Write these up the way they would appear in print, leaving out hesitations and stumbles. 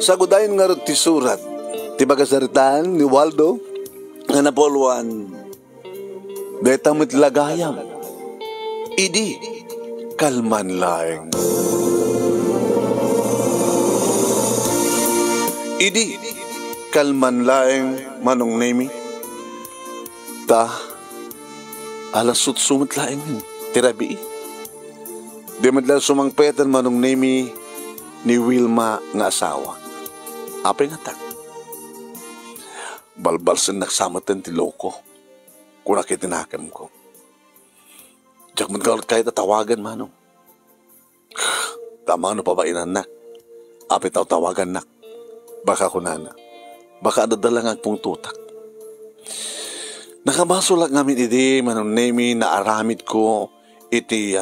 Sagudayin nga rin ti surat, ti bagasaritaan ni Waldo, nga napoluan, deta mitlagayam, idi, kalman laeng. Idi, kalman laeng manong nemi, ta, alasut sumit laeng, tirabi. Di madla sumangpetan manong nemi ni Wilma nga asawa. Apay nga tak. Balbalsan nagsamatan ti loko. Kung nakitinakam ko. Diyak man kahit tawagan manong. Tama ano pa ba inanak? Apay tao tawagan nak. Baka kunana. Baka adadalang pong tutak. Nakabaso lang namin iti manong nemi na aramid ko iti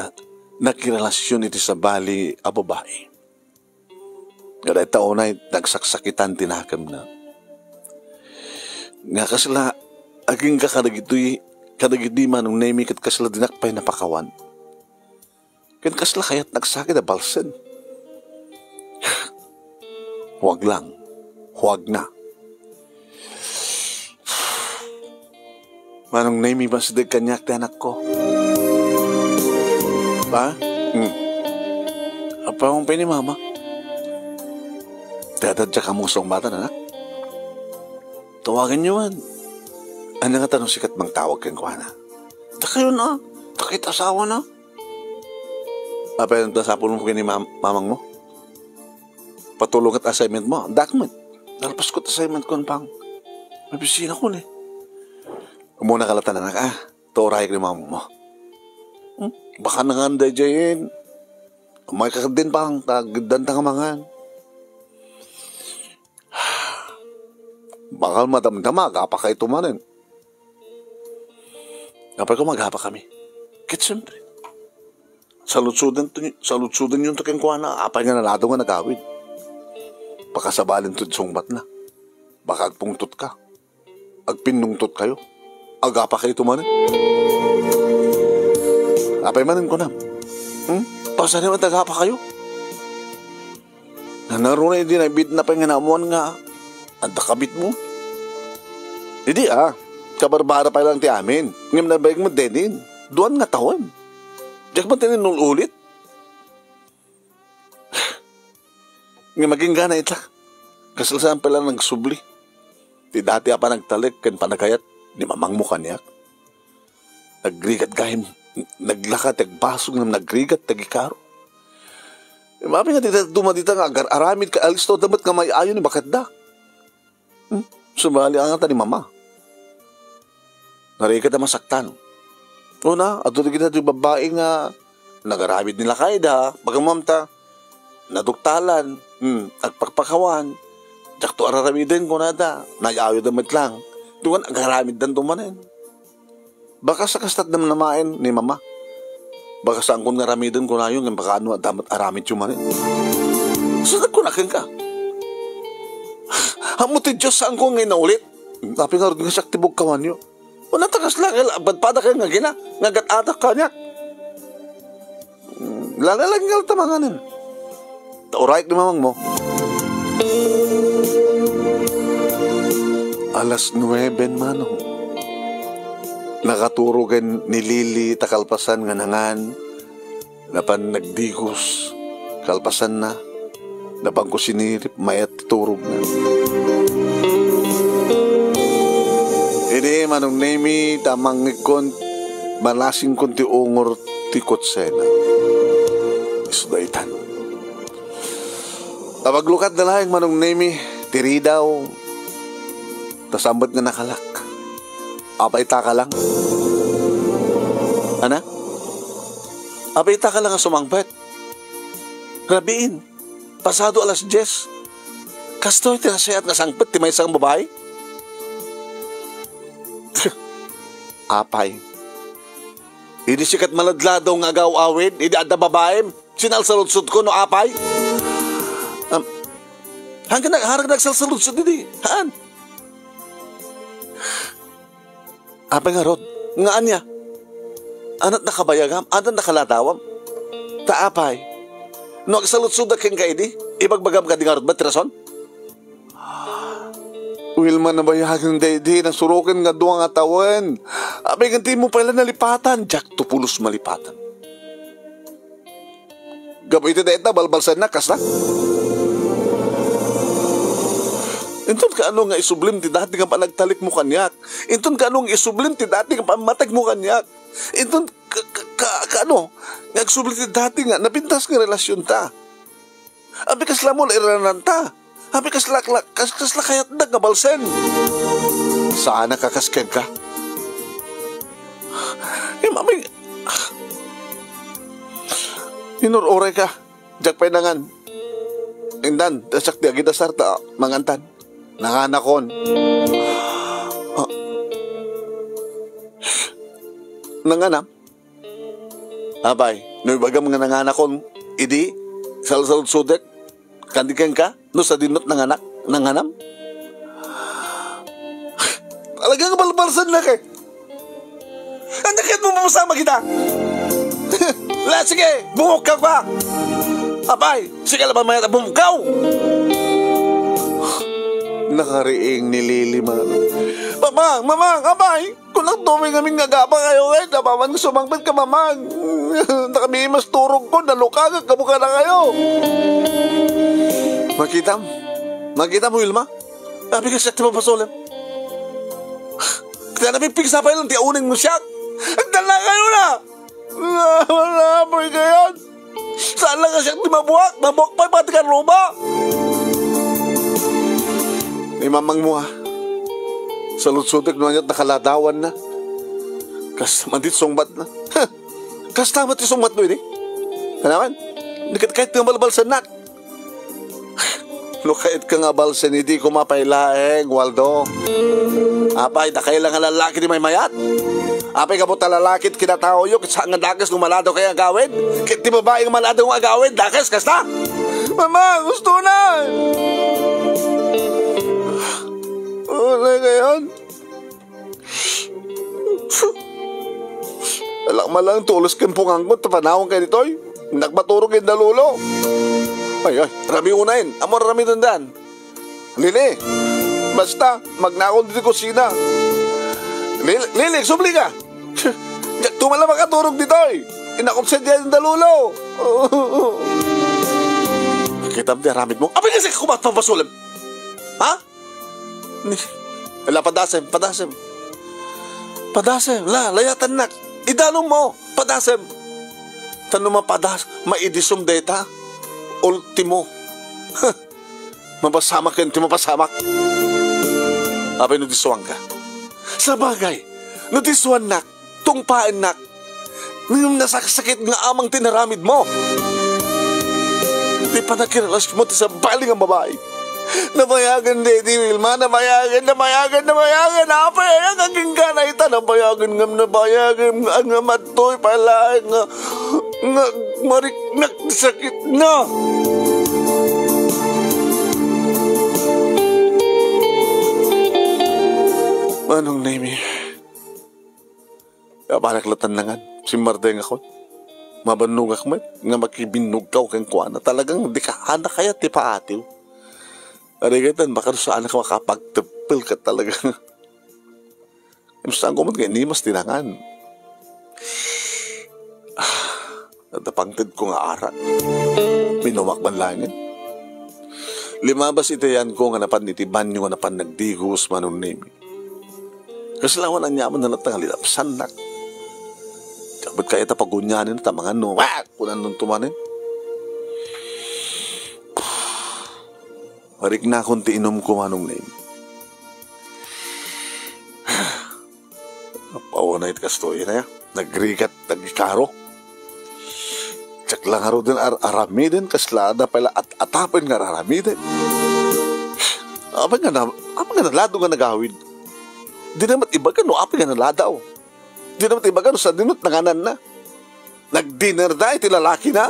nakirelasyon iti sa bali a babae. Kada taon ay nagsaksakitan tinakam na. Nga kasla, aging kadagiti manong nemi kat kasla dinakpay napakawan. Kan kasla kaya't nagsakit na balsen. Huwag lang. Huwag na. Manong nemi ba sidag kanyak ti anak ko? Ba? Apa mong ni mama? Dadadya ka musong bata na, anak. Tawagan niyo man. Ano nga tanong sikat mang tawag kang kuha na? Kayo na. Takit asawa na. Apa yung tasapon mo kini mamang mo? Patulong at assignment mo. Document. Nalpas ko assignment ko pang. Mabisina ko ni. Muna kalatan na anak, Turay ka ni mamang mo. Baka nanganday dyan. May kakadin pang. Tagdan tangamangan. Bakal madamdama, agapa kayo tumanin. Kapag ko maghapa kami. Kit siyempre. Salutsudan yun to keng kuha na. Apay nga nalado nga nagawid. Baka sabalin to sungbat na. Baka agpungtot ka. Agpinungtot kayo. Agapa kayo tumanin. Apay manin ko na. Pasa naman agapa kayo. Nanaro na hindi na bid na pa nga namuan nga. Ang takabit mo. Hindi kabarbara pa lang ti amin. Ngayon na bayag mo denin. Doon nga tahon. Diyak ba tinin ulit? Ngayon maging gana ita. Kasalsaan pa lang nagsubli. Ti dati pa nagtalik kan panagayat. Di mamang mo kanyak. Nagrigat kahim. Naglakat, nagbasog na nagrigat, nagikaro. Mabi nga dita dumadita nga aramid ka alis to damat nga may ayon ni bakit da? Sumali ang ni mama. Narikat na masaktan. Una, ato na kita yung babae nga nagaramid nila kayda, bagamamta, naduktalan, agpakpakawan, jakto araramidin ko na da, nag-ayo damit lang. Doon, agaramid dan tumanin. Baka sa kastat naman namain ni mama. Baka saan kong ngaramidin ko na yun, baka ano, damat aramid yung manin. Sunod ko nakin ka. Hamutin Diyos saan ko ngayon na ulit. Tapi nga rin nga siya tibog kawan nyo. Wala takas lang, badpada kayo nga gina. Ngagat atak ka niya. Lalalang nga tamanganin. Taurayik ni mamang mo. Alas 9 manong. Nakaturugan ni Lili takalpasan nga nangan. Napan nagdigos. Kalpasan na. Napang ko sinirip, mayat turog na. Hindi, manong nemi, tamang ikon, malasing kon ti ungor ti kotsena. Isudaitan. Tapaglukat na lang, manong nemi, tiri daw, tasambat nga nakalak. Apay taka lang. Ana? Apay taka lang ang sumangbat. Rabiin. Pasado alas 10. Kastoy tinasayat nga sangpet ti may isang babae. Apay. Hindi sikat maladlado nga agaw-awid. Hindi ada babae. Sinalsaludsud ko no apay. Hanggang harag nagsalsaludsud hindi. Haan? Apay nga rod. Nga anya. Anat nakabayagam. Anat nakaladawam. Taapay. No, agsalutsud na keng kaidi, ibagbagam ka di nga rod ba, tirason? Wilma na bayagang daydi na surukin nga duwang atawan. Abay ganti mo pala nalipatan. Jack tupulos malipatan. Gabay iti dayta balbalsan na kas na. Inton ka ano nga isublim ti dati nga panagtalik mo kanyak. Inton ka ano nga isublim ti dati nga pamatag mo kanyak. Inton ka ano nga isublim ti dati nga napintas nga relasyon ta. Abi kasla mo lairanan ta. Abi kasla kayat na nga balsen. Saan nakakaskeg ka? Mamay inuroray ka. Jak painangan. Indan, dasak di agita sarta mangantan. Nanganakon. Nanganam? Abay, nuibaga mga nanganakon, idi, salsalod sudek, kandikan ka, no sa dinot nanganak, nanganam? Talagang balbalsan na kay. Andakit mo mamasama kita. La, sige, bumuk ka pa. Abay, sige laban maya, bumukaw. Nakariing ni Lily man. Mamang, abay, kung nagtuming kaming ngagaba kayo eh, napaman sumangpit ka mamang. Nakami mas turong ko, nalukagag, kabuka na kayo. Makita mo, Wilma? Sabi ka siya, di ba pasolim? Kaya napipig sa lang, tiaunin mo siya. Agdala kayo na! Wala, boy kayo. Saan lang ka siya, di mabuwak pa, pati ka roba. Ni mamang mo ha. Sa lutsutik no niya't nakaladawan na. Kas mandit sungbat na. Kas tamat yung sungbat no ini. Kanaman? Kahit nga balbalsan na. No kahit ka nga balsan, hindi ko mapailaeng, Waldo. Apay, na kailangan lalaki di may mayat. Apay, kabuta lalakit kinatao yun. Saan nga dakas kung malado kayo agawin? Kit di babae nga malado kong agawin, dakas, kasta. Mama, gusto na. Wala ngayon. Alak malang tulos kang punganggot, tapanawang kayo nito'y. Nagmaturog yung dalulo. Ay, rami unahin. Amor rami dundan. Lili, basta, magnakon dito kusina. Lili, subli ka. Tumala makaturog dito'y. Inakonsensya yung dalulo. Kitam di aramid mo. Abay kasi kumat pampasulim. Ha? Wala, padasem. Layatan nak. Idalong mo, padasem. Tanong maidisum data. Ultimo. Mapasamak yan, mapasamak. Abay, nudiswang ka. Sa bagay, nudiswan nak, tungpain nak. Ngayon nasakit nga amang tinaramid mo. Di pa nakiralas mo sa baling ang babae. Namayagan, Daddy Wilma, namayagan. Apa yan, ang aking kanaita, namayagan, ang amatoy pala, nga, mariknak, sakit na. Anong name eh? Balaklatan na nga, si Mardeng ako. Mabanugak mo, nga makibinog ka o kang kuwana. Talagang di ka anak kaya, ti paatiw. Arigatan, baka saan ka makapagtepil ka talaga. Saan ko man ganyan, mas tinangan. Natapangtid ko nga arat. Minumak man langit. Limabas itayan ko nga napanitiban nyo nga napan nagdigos manunim. Kaslawan ang nyaman na natangali apsan nak. Ba't kaya tapagunyanin at mga no, kunan nung tumanin. Marik na akong tiinom ko manong name. Paunay kastoy na ya. Nagrikat, nagikaro. Tsak lang haro din aramidin, kaslada pala at atapin nga aramidin. Apa nga nalado nga nagawid. Di naman iba ka no, api nga naladaw. Di naman iba ka no, sa dinot nanganan na. Nag-dinner na, itilalaki na.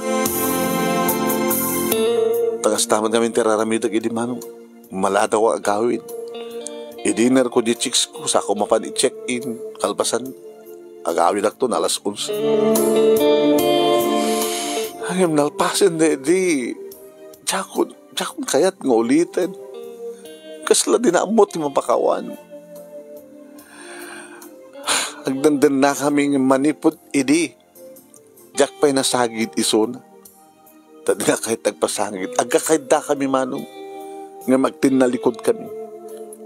Tagas-taman kami teraramidag idi manong. Maladaw ang agawid. I-dinner ko di chicks ko, sa ako mapan i-check-in, kalbasan. Agawid ako na alas 11. Ayam nalpasin di. Jakon kayat nga ulitin. kasla dinamot yung mapakawan. Agdandan na kaming manipot idi. Jak pa'y nasagid ison. Tadi na kahit nagpasangit. Aga kahit da kami manong. Nga magtinalikod kami.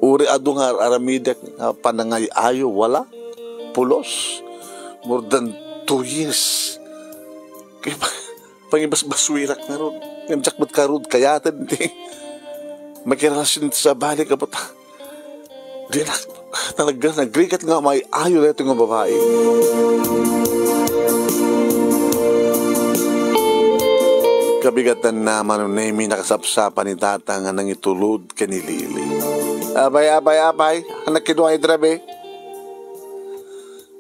Uri ado nga aramidak panangay ayo. Wala. Pulos. More than 2 years. Kaya pangibas-baswirak na ron. Nga jak ba't karod kayatan. Makirelasyon sa balik ka ba't. Di na. Talaga nagrikat nga may ayo na ito nga babae. Kabigatan naman ng Nemi nakasapsapan ni tata nga nang itulod ka ni Lili. Abay, anak kinuha idrabe.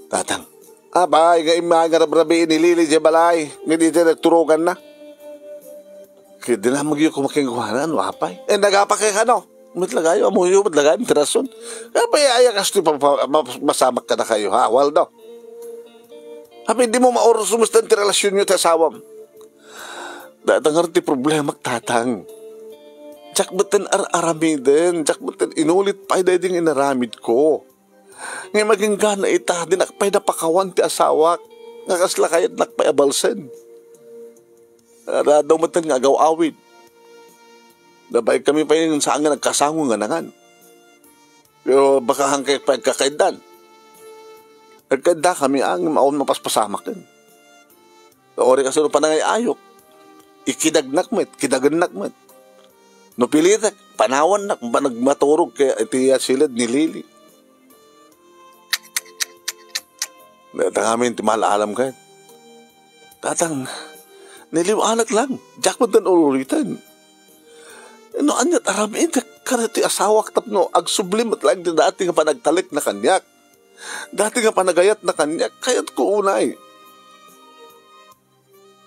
Tatang, abay, nga imagarab-rabi ni Lili di balay. Hindi din nagturugan na. Kaya din na mag-iyo kumakingkuhanan, wapay. Nagapakay ka no? Matlagayo, amuyo, matlagayo, tirason. Abay, ayakas ito masamak ka na kayo, ha? Waldo. Abay, hindi mo maoros sumustan ti relasyon nyo ti asawam. Datangar ti problema tatang. Jak batan aramiden, jak batan inulit pa ding inaramid ko. Ngay maging gana ita, di nakapay napakawan ti asawak. Nga kasla kayat nakapay abalsen. Daw matan nga agaw-awid. Dabay kami pa yung saan nga nagkasango nga nangan. Pero baka hangkay pagkakaidan. Nagkaida kami ang maon mapaspasamak din. Ori kasi pa na ngay ayok. Ikidagnak met, kidaganak met. No pilitak, panawan na, kung ba nagmaturog kaya itiya silad ni Lili. Datang amin, timala-alam kayo. Tatang, niliwanag lang, jak mo dan urulitan. No, anyat aramin, karati asawak tapno, agsublim at lang din dati nga panagtalik na kanyak. Dati nga panagayat na kanyak, kaya't ko unay.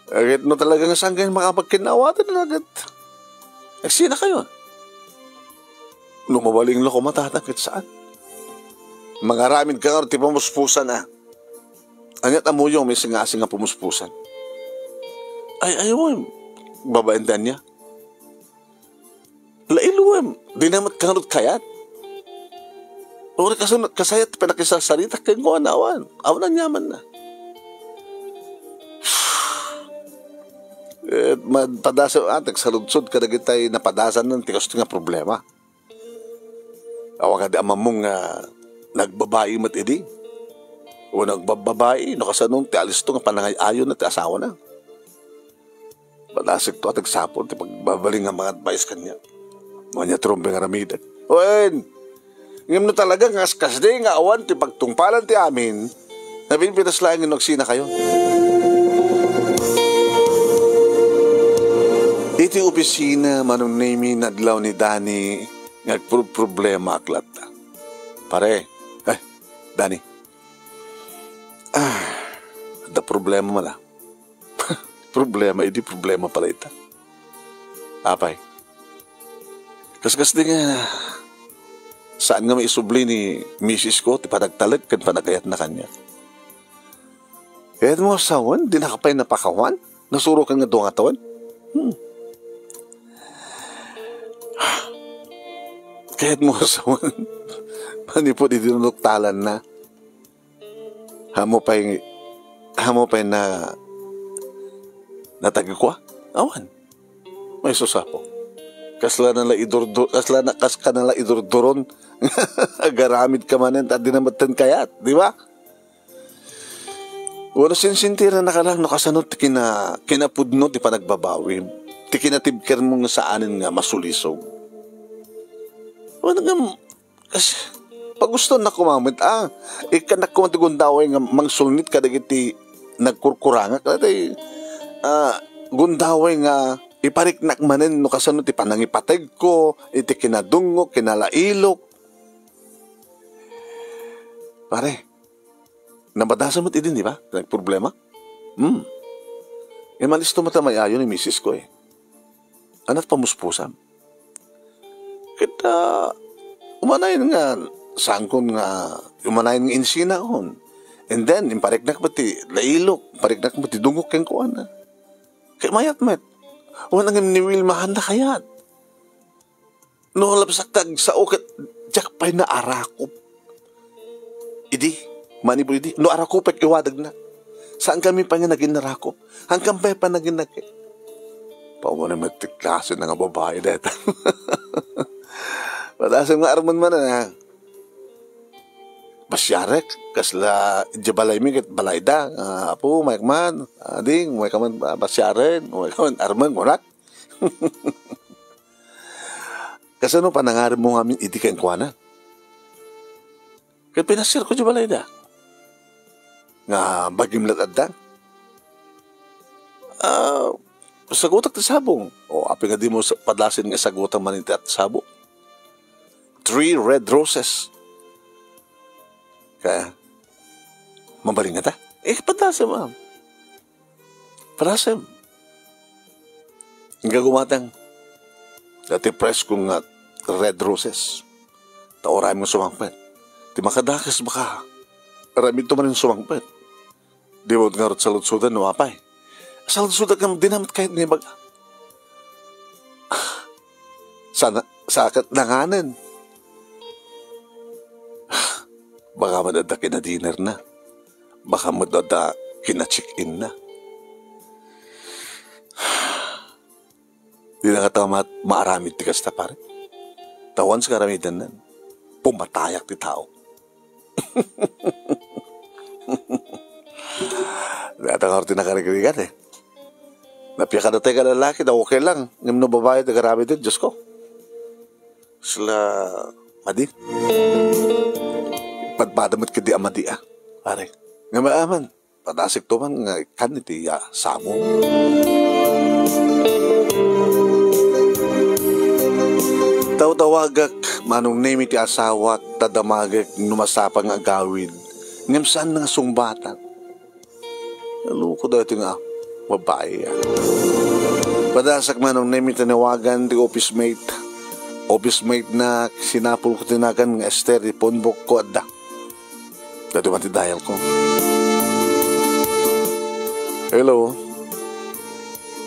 Agad no talaga nga saan kayo makapagkinawatan na agad. Nagsina kayo. Lumabaling lo ko matatangkit saan. Mga ramid ka nga, tipo muspusan na. Anyat amuyong may singasing nga pumuspusan. Ay, ayaw babaendan niya. Lailuwem, di namat ka nga kayat. Uri kasunod, kasayat, pinakisasarita kayo ko anawan. Awan na nyaman na. Padasa atak sa ludsod kada kitay napadasan ng tikas nga problema. Awa ka di amamong nagbabae mat idi. O nagbababae, no kasanong ti alis to nga panangay ayon na ti asawa na. Padasig to atag sapon, ti pagbabaling nga mga advice kanya. Mga trompe nga ramidan. Oen, ngam no talaga nga kasde nga awan ti pagtungpalan ti amin, nabinpitas lang yung nagsina kayo. Iti opisina manong name nadlaw ni Dani nagproblema aklat. Pare, Dani. Da problema mala. Problema, hindi problema pala ita. Apay. Kaskas din nga saan nga may isubli ni Mrs. ko ti panagtalag kan panagayat na kanya. Kaya mo asawan, di nakapay napakawan? Nasuro ka nga doong atawan? Kaya't mo asawan, manipod idinunuktalan na. Hamo pa'y na natagikwa? Awan. May susapo. Kasla nala idurduron. Agaramid ka manin, at dinamatan kayat, di ba? Wala sinsintira na ka lang, nakasanot kinapudno, di pa nagbabawi. Ti kinatibker mo nga saanin nga masulisog. Wala nga, kasi, pag gusto na kumamit, ikanak ko gundaway nga mangsulnit kadagiti nagkurkuranga, kadagiti gundaway nga ipariknak manin no kasano ti panangipateg ko, iti kinadungo, kinalailok. Pare, nabadasan mo't idin, di ba? Nagproblema? Malisto matamay ayon ni misis ko eh. Anat pamuspusan. Kita, umanayin nga, sangkon nga, umanayin nga insina on. And then, impariknak pati lailok, pariknak pati dungok keng kuwan na. Kaya mayat met. Wala nga niwilmahan na kayat. No labsak tag sa ukat, jak pa'y naarakop. Idi, manipul idi, no arakopek iwadag na. Saan kami pa nga naging narakop? Hanggang pa'y pa naging naging. Paano na magtiklaso na nga babae dito. Patasang nga arman man na. Basyarek, kasla jabalay mi ket balayda. Apo, maikman, ading, maikaman basyaren, maikaman arman, morak. Kasi no, panangarap mo ngamin itikan ko na. Kaya pinasir ko jabalay da. Nga bagim latad sagutak ti sabong. O api nga di mo padlasin nga sagutang maniti at sabong. 3 red roses. Kaya, mabaling nga ta. Padlasem ma'am. Padlasem. Nga gumatang. Dati press kong red roses. Taoray mo sumangpet. Di makadakas baka. Ramid to man yung sumangpet. Di mo nga rin sa lutsudan numapay. Sa lutsudan ka dinamit kahit ni baga. Sana, sa akat langanan. Baka madada kina-dinner na. Baka madada kina-check-in na. Di na katamat maaramid ti kasta pare. Tawan sa karamitan nan. Pumatayak ti tao. Data ka rin nakarigrigan eh. Napiya ka na tayo ka lalaki na okay lang. Ngayon na babae na karami din. Diyos ko. Sila madi. Padpadamot ka di amadi ah. Pare. Nga maaman. Padasik to man nga kaniti samo. Tawagak manong name ti asawa tadamagak numasapang agawid. Ngam saan nga sungbatan. Naluko daw ito nga babae. Padasak manong name tinawagan ti office mate. Office mate na sinapul ko tinagan nga Esther di ponbok ko adda. Dati man ti dial ko. Hello.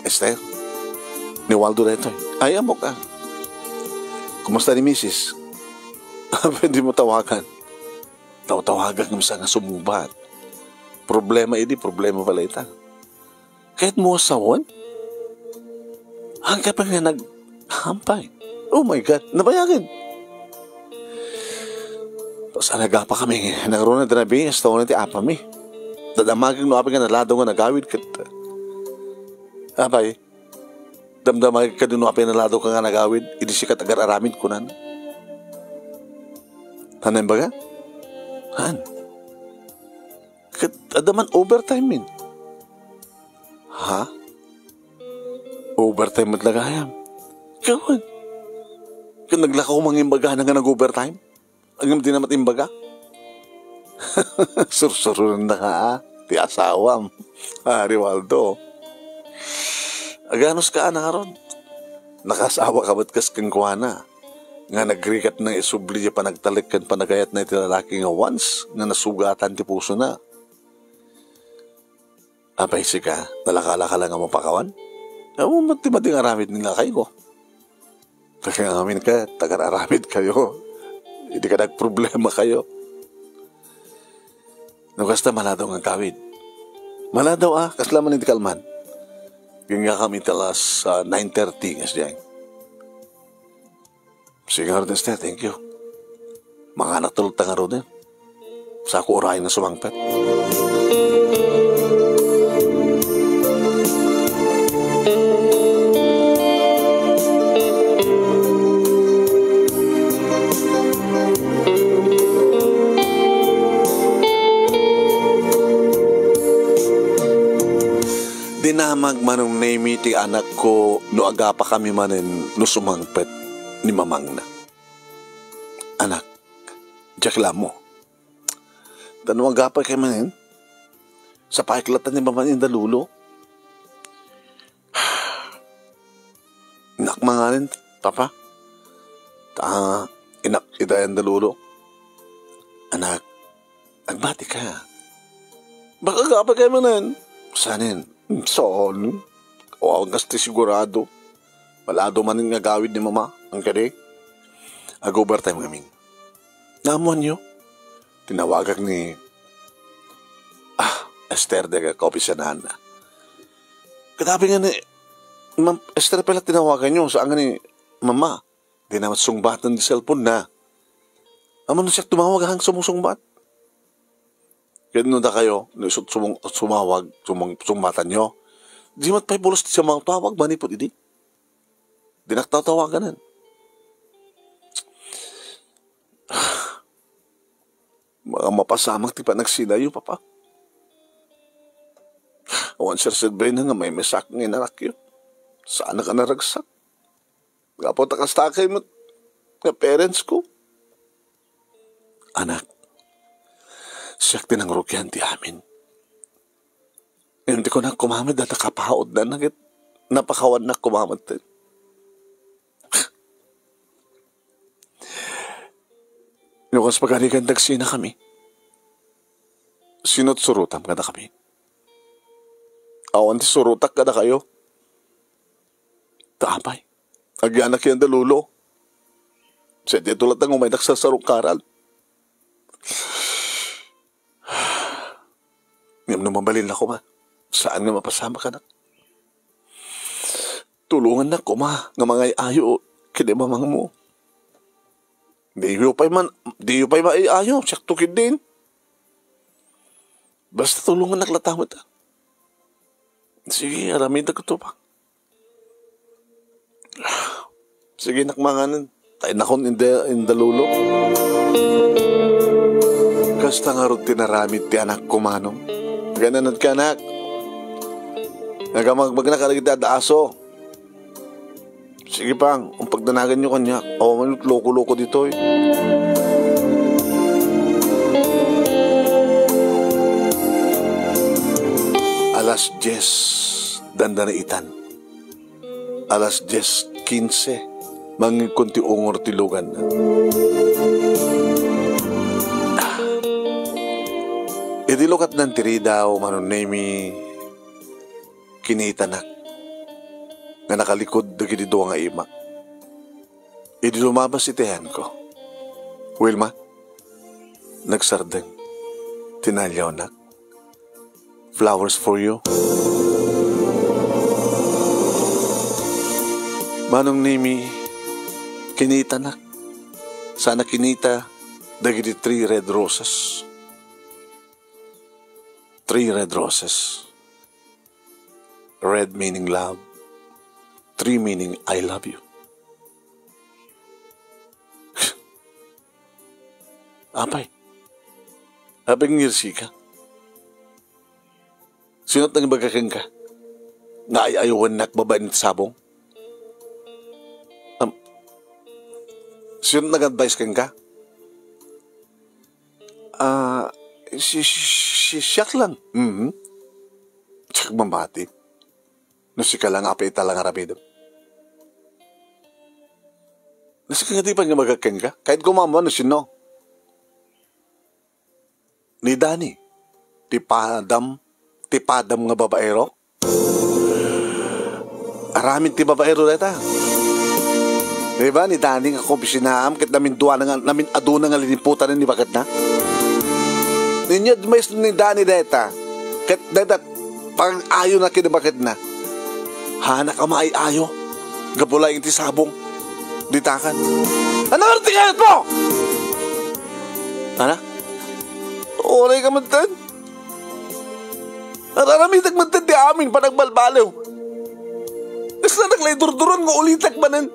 Esther. Ni Waldo na ito. Ay, amo ka. Kumusta ni Mrs.? Pwede mo tawagan. Tawagan ng nga sumubat. Problema problema pala ita. Kahit mo asawan, hanggang pa nga naghampay. Oh my God, nabayagin. Tapos alaga pa kami, nagroon na dinabi, hasta ko na ti apa mi. Dadamagin no apin nga nalado nga nagawid kat. Apay, damdamagin ka dun no apin nalado ka nga nagawid, idisikat agar aramid ko nan. Hanan ba ga? Han? Adaman overtime min. Ha? Overtime at lagayam. Kawan. Kung naglakaw mga imbaga na nga nag-overtime, ang di namat imbaga. Sursurunan na ka, ti asawam. Rivaldo. Aganos ka na karon. Nakasawa ka ba't kas kang kuwana? Nga nagrikat ng isubli pa nagtalik kan panagayat na itilalaki nga once nga nasugatan ti puso na. Apay ka, nalakala ka lang ang mapakawan? Ewan, mati-mati nga ramid nila kayo ko. Kaya ngamin ka, taga-aramid kayo. Hindi ka nagproblema kayo. Nagkasta maladaw nga kawid. Maladaw kaslaman hindi kalman. Yung nga kami talas 9:30 ngas diyan. Sige nga rin, thank you. Mga natulog ta nga rin. Sa ako orahin na sumangpet. Dinamag manong name ti anak ko no aga pa kami manin no sumangpet ni mamang na. Anak, jakla mo. Tanong aga pa kayo manin sa paiklatan ni mamang dalulo. Inak mga rin, papa. Inak idayan dalulo. Anak, nagbati ka. Baka aga pa kayo manin. Sanin? Saan? O ang gasti sigurado. Malado man nga gawid ni mama. Ang kadi. Ag-overtime kaming. Naamuan niyo, tinawagag ni Esther de kopi siya na. Katabi nga ni, Ma'am Esther pala tinawagan niyo, saan nga ni Mama? Di naman sungbatan di cellphone na. Amo na siya tumawag hang sumusungbat. Ganun na kayo, sumawag, sumbatan niyo. Di mat pa'y bulos siya mga tawag, manipot hindi. Di nakatawagan. Mga mapasamang ti pa nagsinayo, Papa. Awan sir sabihin na nga may mesak ng inanak yun. Saan ka naragsak? Kapot nakastakay mo nga parents ko. Anak, siyak din ang rukyan ti amin. Hindi ko na kumamad at nakapahaod na nagit. Napakawan na kumamad din. Nukas pagkanigan nagsina kami. Sinot-surutam ka na kami. Awan ti surutak ka na kayo. Taapay. Agyanak yan dalulo. Sa di tulad ng umay nagsasarong karal. Ngam na mabalin ako, Ma. Saan nga mapasama ka na? Tulungan na ko, Ma. Nga mga ayo, kinimamang mo. Di yung pa'y maiayo. Saktukid din. Basta tulungan naklatamot. Sige, aramid na ko ito pa. Sige, nakmanganan. Tayo na kong indalulo. Kasta nga rin tinaramid ti anak ko, Manong. Gananad ka, anak. Nagamag nakalagit aso. Sige pang, kung pagdanagan nyo kanya, man loko-loko dito eh. Alas 10, dandanaitan. Alas 10:15, manging kunti ungor tilugan na. Idilukat ng tiridaw, manunemi, kinitanak. Nga nakalikod na ginido nga imak. Idi lumabas itehan ko. Wilma, nagsardeng. Tinalyaw nak. Flowers for you. Manong nimi, kinita nak. Sana kinita, dagiti 3 red roses. 3 red roses. Red meaning love. 3 meaning I love you. Apay. Apay ngirsi ka. Sinot nang bagakang ka? Na ayawan nak babae sabong? Sinot nag-advise kang ka? Siyak lang. Siyak mamati. No si ka lang apay talang arabido. Nasa ka nga di pa nga magakang ka? Kahit kumama no sino? Ni Dani. Tipadam nga babaero. Araming ti babaero deta. Diba ni Dani nga kumpisinaam kit namin aduna nga liniputan ni bagat na. Ninyo may ni Dani deta. Kit deta pang ayo na kinabagat na. Hana ka maayo. Gabulay iti sabong. Ditakan. Ano ang tingayat mo? Ana? Oray ka mantan. Araramidag mantan di amin pa nagbalbalaw. Nasa naglay durduron nga ulitak manan.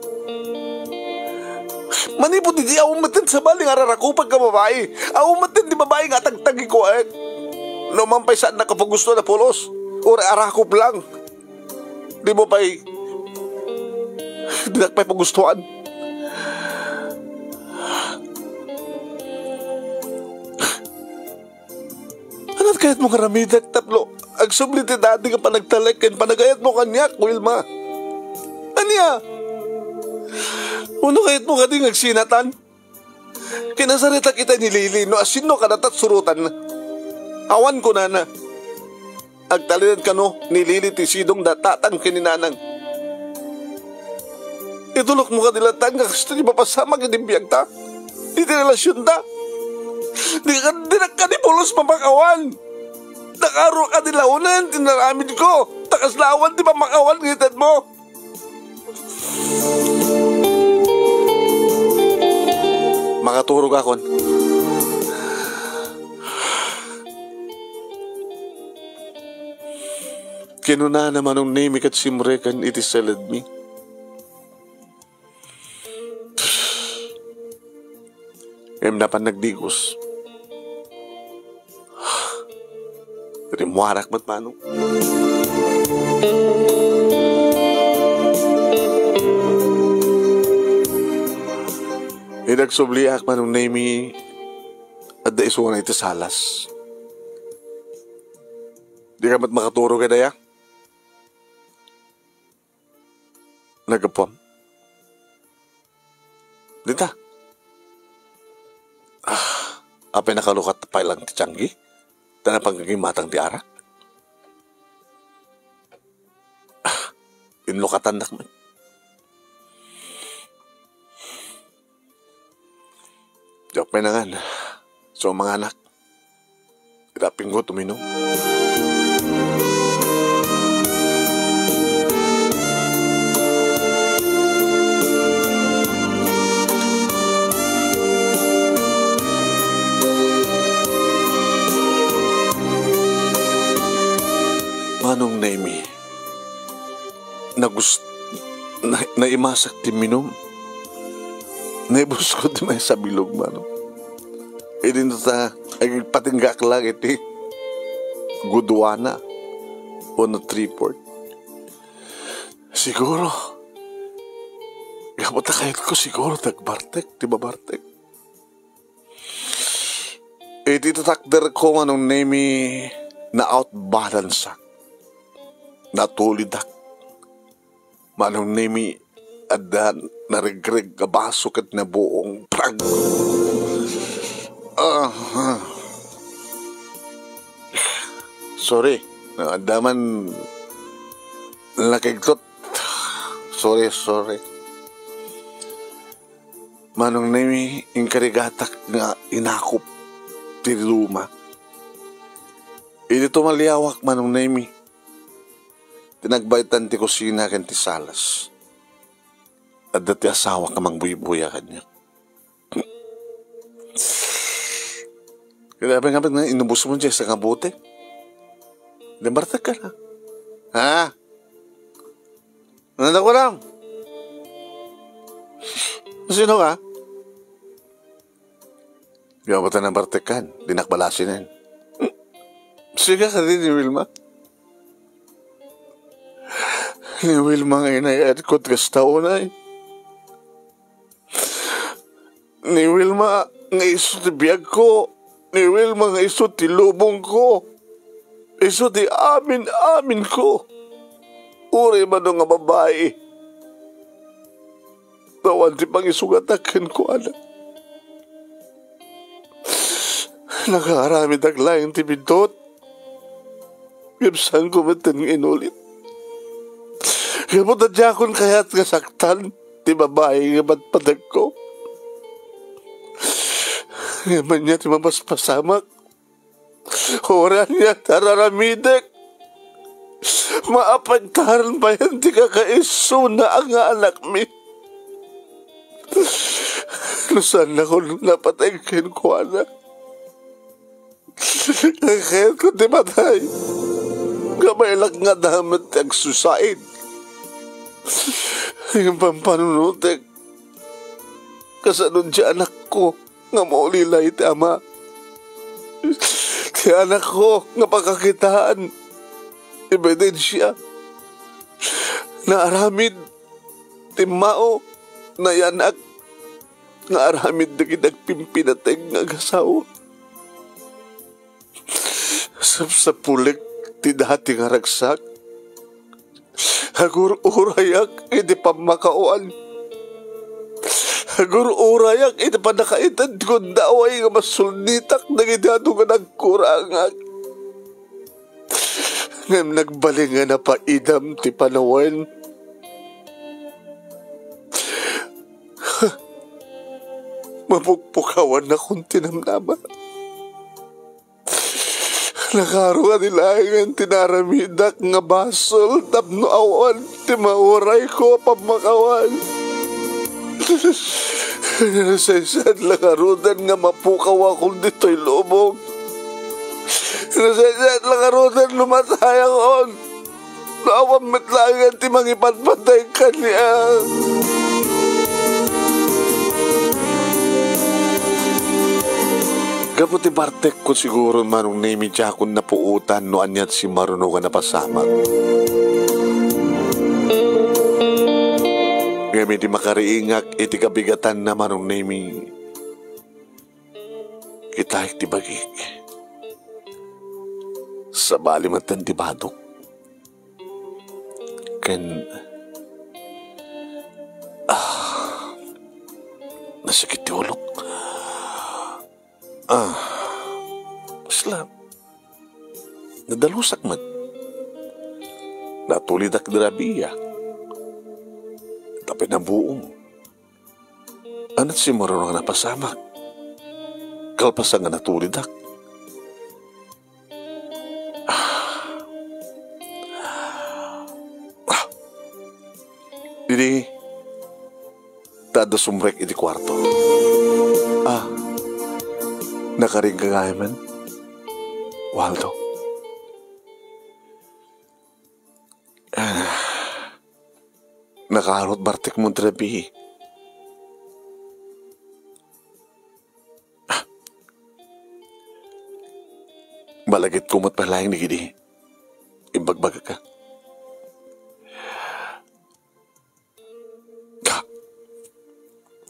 Manipod di ako mantan sa baling ararakupag ka babae. Ako mantan di babae nga tagtagi ko eh. Lumampay saan nakapagusto na pulos. Ura arakop lang. Di mo pa'y di nakapay pagustuhan. Anat kayat mo karamidag taplo. Agsublit ti dati ka pa nagtalakin. Panagayat mo kanyak, Wilma. Anya? Uno kayat mo ka di nagsinatan? Kinasarita kita ni Lili. No asino ka natat surutan na. Awan ko na na. Agtalinan ka no ni Lili ti sidong datatang kininanang. Itulok mo ka nilatan nga gusto niyo mapasama kinibiyag ta. Di relasyon ta. Di na ka ni pulos mamakawan. Nakaro ka nilaunan, tinaramid ko. Takaslawan di mamakawan ngitan mo. Makaturog akon. Kinuna naman ang name kat simrekan iti salad mi. Ngayon na pa nagdigos. Rimuarak mat manong. Nagsubliak manong name at da isuwa na iti salas. Di ka mat makaturo ka daya? Nagapom. Dita. Apay nakalukat pa ilang ti Tianggi? Dana panggagimatang ti Ara? Inlukatan na man. Diyak pa na nga. So mga anak, irapin ko tuminom. Manong Naimi, naimasak ti minum, naibus ko ti may sabilog manong. E din ta, ay patinggak lang iti Gudwana o na Triport. Siguro, gamot na kahit ko siguro tagbartek, ti babartek. E dito takder ko manong Naimi na outbalansak. Natulidak. Manong Naimi ada narigreg kabasok at nabuong prag. Sorry. Adaman nakigtot. Sorry. Manong Naimi inkarigatak nga inakop ti luma. Iti tumaliyawak manong Naimi. Tinagbaitan ti kusina ken ti salas. At dati asawa ka mang buy-buya kanya. Kaya nga na inubos mo dyan sa kabuti. Limbartag ka na. Ha? Nananda ko lang. Sino ka? Gawa ba tayo ng bartekan? Dinakbalasin na yun. Sige ka din ni Wilma. Ni Wilma nga inayad ko tras taon ay. Ni Wilma nga iso ti biyag ko. Ni Wilma nga iso ti lubong ko. Iso ti amin ko. Uri man nga babae. Tawan ti pangisugatakan ko, anak. Nakaharami taglayang ti bidot. Gipsan ko matang inulit. Kapot na diyakon kaya't kasaktan ti babae nga matpadag ko. Ngayon niya ti mapaspasamak. Oran niya tararamidek. Maapagtaran pa yan ti kakaiso na ang anak mi. Saan ako napatay kayo ko, anak? Kaya ko di matay. Gamay lang nga damat ang suicide. Yung pampanunutik. Kasanod siya anak ko nga maulilay ti ama. Ti anak ko nga pagkakitaan. Ebidensya. Naaramid ti mao na yanak nga aramid na kinagpimpinateng nga agasawa. Sa pulik ti dati nga ragsak. Hagur urayak iti pamakauan. Hagur urayak iti panakaitan ko daway nga masulnitak na gidado nga nagkurangag. Ngam nagbaling nga napaidam ti panawan. mapukpukawan na kong tinamnama. Nakaro nila ang tinaramidak nga basol tapno awan ti mauray ko pamakawan. Nasaysan langarudan nga mapukaw akong dito'y lubog. Nasaysan langarudan lumatay akon. Naawang matlangan ti mangipatpatay ka niya. Kaputi Bartek ko siguro manong name siya kung napuutan no anyat si Maruno nga napasamak. Ngayon di makariingak iti kabigatan na manong name kita iti bagik sa balimatan ti badok ken nasakit ti ulok. Islam. Nadalusak man. Natulidak dirabiya. Tapi na buong. Anat si Marunong nga napasamak. Kalpasan nga natulidak. Didi, tada sumrek iti kwarto. Nakaring ka nga man, Waldo. Nakaharot Bartek mo trabi. Balagit kumot palayang ni Gidi. Imbagbaga ka.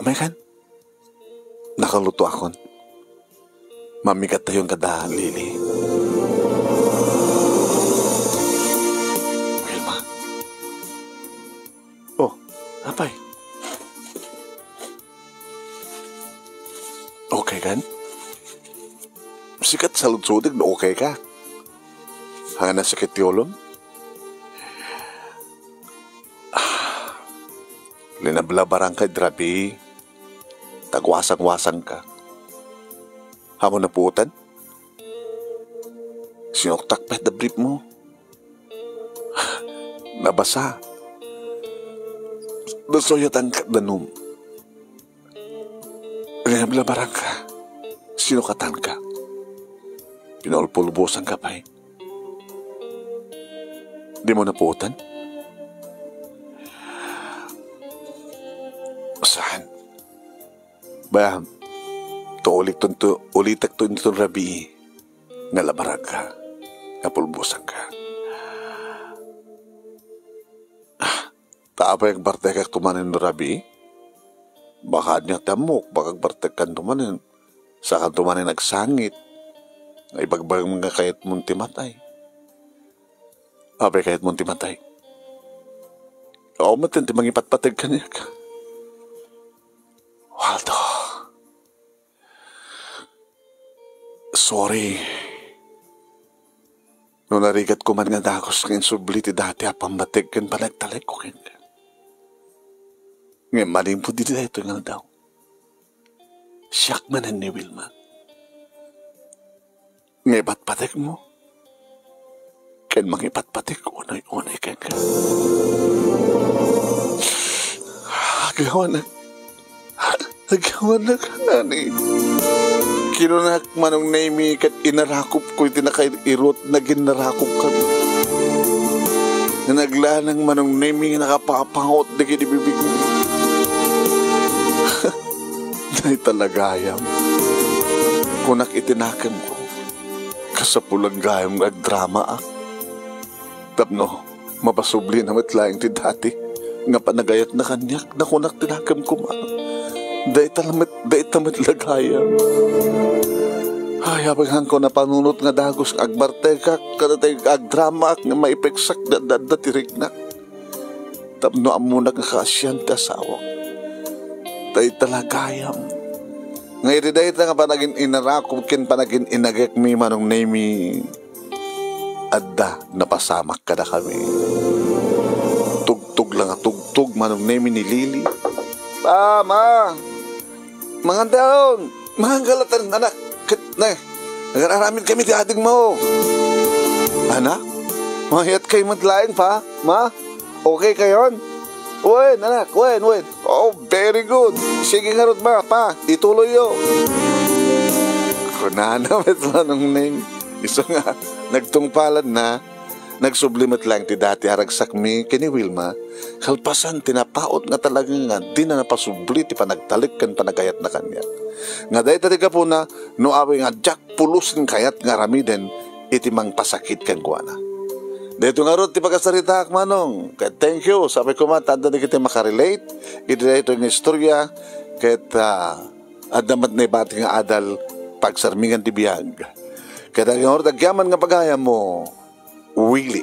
Umay kan? Nakaluto akon. Mamigat tayong kada, Lili. Wilma. Oh, apay. Okay kan? Sikat sa lutsudig na okay ka. Hanga na sakit yolom? Linablabarang kay Drabi. Tagwasang-wasang ka. Hamon na puutan? Sinoktak pa the brief mo. Nabasa. Nasoyatan ka danum. Rinablabarang ka. Sinukatan ka. Pinulpulbusan ka pa eh. Di mo na puutan? Saan? Bayam. Ulitak to nito Rabi nga labarag ka, napulbusan ka. Taapay ang Bartek ak tumanin no Rabi? Baka niya tamok, baka Bartek kan tumanin. Saka tumanin nagsangit. Ay bagbag mga kayat mong timatay. Apay kayat mong timatay. Oo matin, timangipatpatag ka niya ka. Waldo. Sorry. No narigat ko man nga dakos ngayon subliti dati apambatig kan panagtalag ko kin. Ngayon maling po dito ito nga daw. Siyak man ni Wilma. Ngayon patpatig mo. Kan mangipatpatig ko unay-unay kan ka. Agawan na kanani. Kinunak manong naimi kat inarakop ko itinakairot na ginarakop kami. Na naglanang manong naimi nakapapangot na kinibibig mo. Nay talagayam. Kunak itinakam ko. Kasapulang gayam agdrama ah. Tapno, mapasubli na matlayang ti dati. Nga panagayat na kanyak na kunak tinakam ko ma. Dahit tamat lagayam. Ay, abang ko na panunot nga dagos agbartekak, kadatay agdrama nga maipeksak na tirig na. Tapno amuna nga kaasyan ta asawa. Dahit talagayam. Ngayon dahit nga panagin inarakop kin panagin inagak mi manong nami adda napasamak ka na kami. Tugtog lang tugtog manong nami ni Lili. Ma! Mga taon, mga galatan, anak. Nag-aramin kami di ating mo. Anak, mahiyat kayo madlaing pa, ma? Okay kayon? Wen, anak, wen. Oh, very good. Sige nga rin, ma, pa, ituloy yo. Kunana, met manong name. Iso nga, nagtungpalan na. Nagsublimat lang ti dati haragsak mi kini Wilma. Kalpasan tinapaot nga talaga nga di na napasubli ti panagtalik kan panagayat na kanya. Nga dahi tadi ka po na no awi nga jak pulusin kayat nga ramiden iti mang pasakit kan kuana. Dito nga ron ti pagkasarita manong. Kaya thank you. Sabi ko man, tanda na kita makarelate. Ito na ito yung istorya. Kaya adamat na ibati nga adal pagsarmingan ti biyag. Kaya nga ron, dagyaman nga pagaya mo, Willie.